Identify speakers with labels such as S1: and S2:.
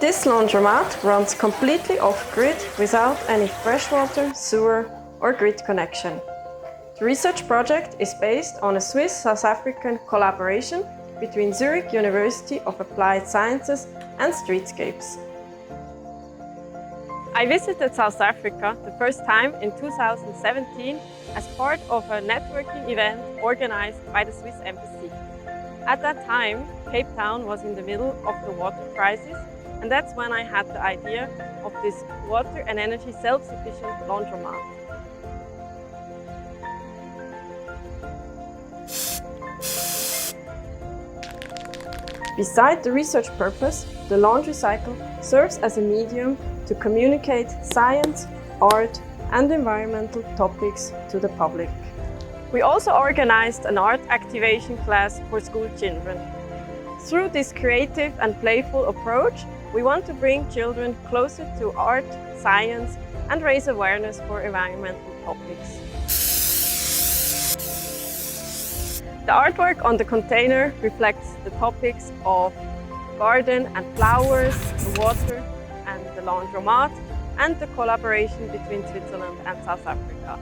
S1: This laundromat runs completely off-grid without any freshwater, sewer or grid connection. The research project is based on a Swiss-South African collaboration between Zurich University of Applied Sciences and Streetscapes. I visited South Africa the first time in 2017 as part of a networking event organized by the Swiss Embassy. At that time, Cape Town was in the middle of the water crisis, and that's when I had the idea of this water and energy self-sufficient laundromat. Beside the research purpose, the LaundReCycle serves as a medium to communicate science, art and environmental topics to the public. We also organized an art activation class for school children. Through this creative and playful approach, we want to bring children closer to art, science and raise awareness for environmental topics. The artwork on the container reflects the topics of garden and flowers, the water and the laundromat, and the collaboration between Switzerland and South Africa.